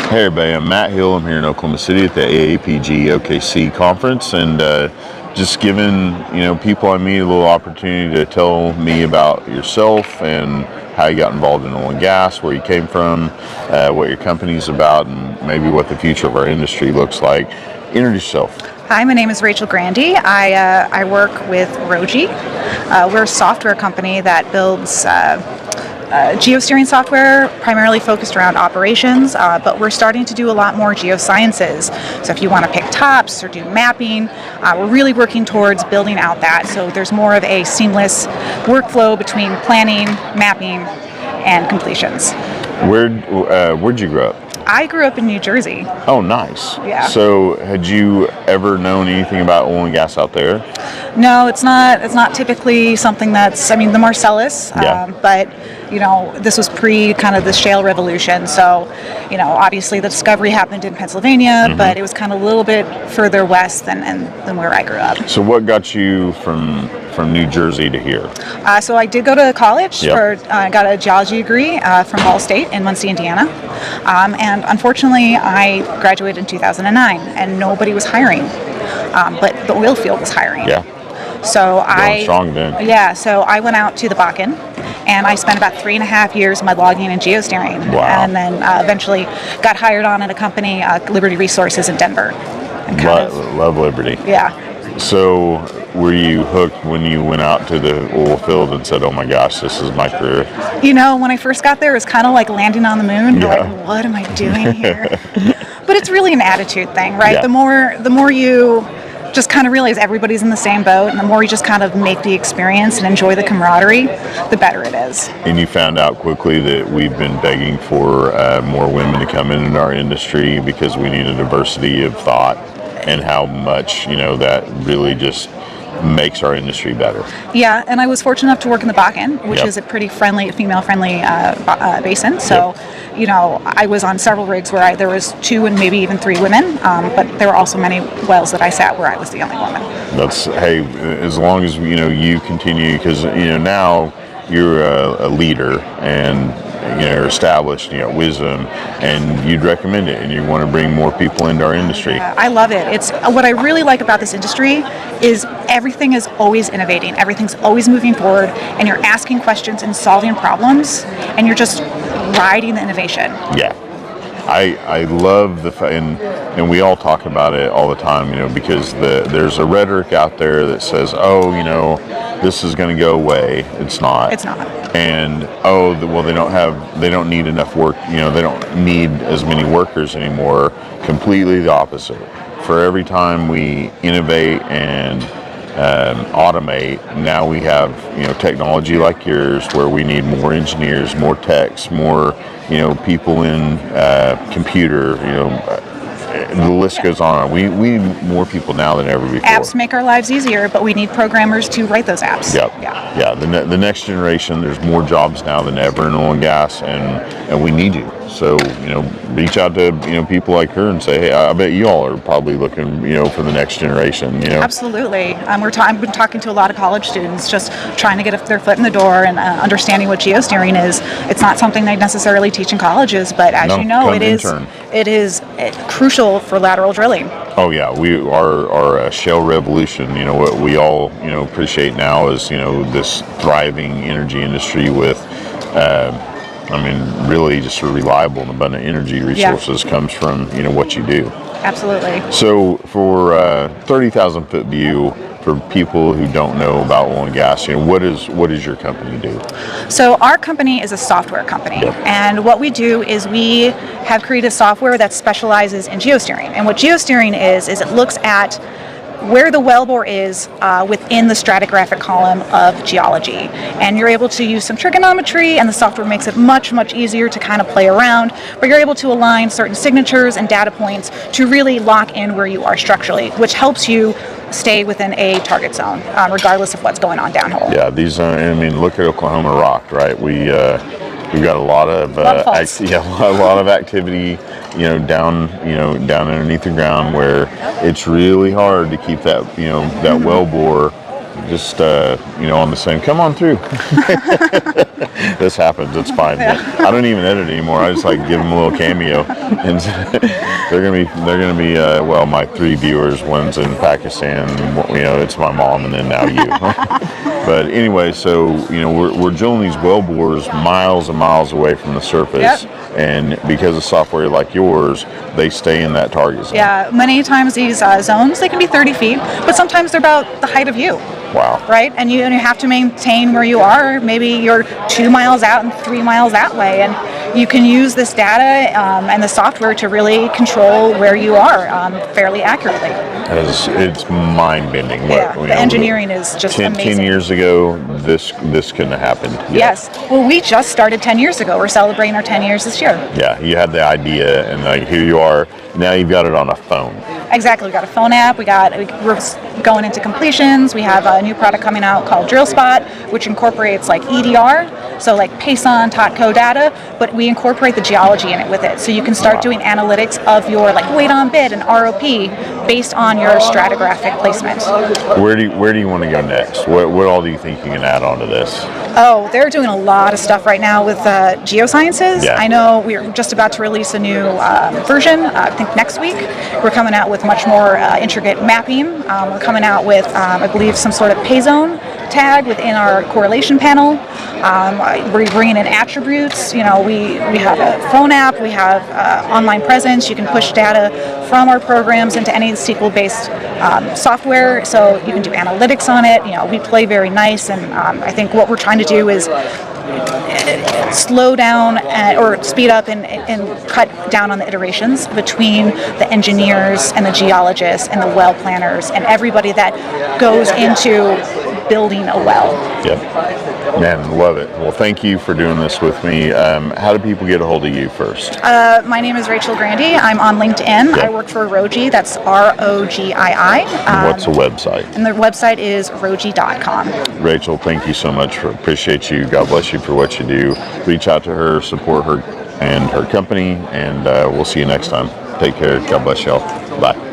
Hey everybody, I'm Matt Hill. I'm here in Oklahoma City at the AAPG OKC conference, and just giving people I meet a little opportunity to tell me about yourself and how you got involved in oil and gas, where you came from, what your company's about, and maybe what the future of our industry looks like. Introduce yourself. Hi, my name is Rachel Grande. I work with Roji. We're a software company that builds geosteering software, primarily focused around operations, but we're starting to do a lot more geosciences. So if you want to pick tops or do mapping, we're really working towards building out that so there's more of a seamless workflow between planning, mapping, and completions. Where'd you grow up? I grew up in New Jersey. Oh, nice. Yeah. So, had you ever known anything about oil and gas out there? No, it's not. It's not typically something that's. I mean, the Marcellus, but this was pre kind of the shale revolution. So, obviously the discovery happened in Pennsylvania, but it was kind of a little bit further west than where I grew up. So, what got you from New Jersey to here? So I did go to college. I got a geology degree from Ball State in Muncie, Indiana, and unfortunately I graduated in 2009, and nobody was hiring, but the oil field was hiring. Yeah. So Going strong then. Yeah. So I went out to the Bakken, and I spent about 3.5 years mud logging and geosteering, Wow. and then eventually got hired on at a company, Liberty Resources in Denver. Love Liberty. Yeah. So, were you hooked when you went out to the oil field and said, "Oh my gosh, this is my career"? When I first got there, it was kind of like landing on the moon. Yeah. Like, what am I doing here? But it's really an attitude thing, right? Yeah. The more you just kind of realize everybody's in the same boat, and the more you just kind of make the experience and enjoy the camaraderie, the better it is. And you found out quickly that we've been begging for more women to come into our industry because we need a diversity of thought, and how much that really just makes our industry better. Yeah, and I was fortunate enough to work in the Bakken, which Yep. is a pretty female-friendly basin. So, I was on several rigs where there was 2 and maybe even 3 women, but there were also many wells that I sat where I was the only woman. Hey, as long as you continue, because now you're a leader and you're established, wisdom, and you'd recommend it, and you want to bring more people into our industry. I love it. It's what I really like about this industry is everything is always innovating, everything's always moving forward, and you're asking questions and solving problems, and you're just riding the innovation. Yeah. I love and we all talk about it all the time, because there's a rhetoric out there that says, oh, this is going to go away. It's not. It's not. And they don't need enough work. They don't need as many workers anymore. Completely the opposite. For every time we innovate and automate, now we have technology like yours where we need more engineers, more techs, more people in computer, the list goes on. We need more people now than ever before. Apps make our lives easier, but we need programmers to write those apps. Yep. Yeah. The next generation, there's more jobs now than ever in oil and gas, and we need you. So reach out to people like her and say, hey, I bet you all are probably looking for the next generation. Absolutely. I've been talking to a lot of college students, just trying to get their foot in the door and understanding what geosteering is. It's not something they necessarily teach in colleges, but as it is crucial for lateral drilling. Oh yeah, our shale revolution. What we all appreciate now is this thriving energy industry with. Really just a reliable and abundant energy resources comes from what you do. Absolutely. So for 30,000 foot view, for people who don't know about oil and gas, what does your company do? So our company is a software company, and what we do is we have created software that specializes in geosteering. And what geosteering is it looks at where the wellbore is within the stratigraphic column of geology. And you're able to use some trigonometry, and the software makes it much, much easier to kind of play around, but you're able to align certain signatures and data points to really lock in where you are structurally, which helps you stay within a target zone, regardless of what's going on downhole. Yeah, these look at Oklahoma Rock, right? We've got a lot of activity, down underneath the ground where it's really hard to keep that, that wellbore just on the same. Come on through. This happens. It's fine. I don't even edit anymore. I just like give them a little cameo, and they're gonna be my 3 viewers. One's in Pakistan. It's my mom, and then now you. But anyway, so we're drilling these well bores miles and miles away from the surface, Yep. and because of software like yours, they stay in that target zone. Yeah, many times these zones, they can be 30 feet, but sometimes they're about the height of you. Wow. Right? And you have to maintain where you are. Maybe you're 2 miles out and 3 miles that way. And you can use this data and the software to really control where you are fairly accurately. It's mind-bending. Yeah, the engineering is just amazing. 10 years ago, this couldn't have happened. Yeah. Yes. Well, we just started 10 years ago. We're celebrating our 10 years this year. Yeah, you had the idea, and here you are. Now you've got it on a phone. Exactly. We got a phone app. We're going into completions. We have a new product coming out called Drill Spot, which incorporates like EDR, so like PASON, TOTCO data, but we incorporate the geology in it with it. So you can start doing analytics of your like weight on bid and ROP based on your stratigraphic placement. Where do you want to go next? What all do you think you can add on to this? Oh, they're doing a lot of stuff right now with geosciences. Yeah. I know we're just about to release a new version, I think next week. We're coming out with much more intricate mapping. We're coming out with, I believe, some sort of PASON tag within our correlation panel. We're bringing in attributes. We have a phone app. We have online presence. You can push data from our programs into any SQL-based software, so you can do analytics on it. We play very nice, and I think what we're trying to do is slow down or speed up and cut down on the iterations between the engineers and the geologists and the well planners and everybody that goes into building a well. Yep. Man, love it. Well, thank you for doing this with me. How do people get a hold of you first? My name is Rachel Grande. I'm on LinkedIn. Yep. I work for Rogi. That's ROGII. What's the website? And the website is rogi.com. Rachel, thank you so much. Appreciate you. God bless you for what you do. Reach out to her, support her and her company, and we'll see you next time. Take care. God bless y'all. Bye.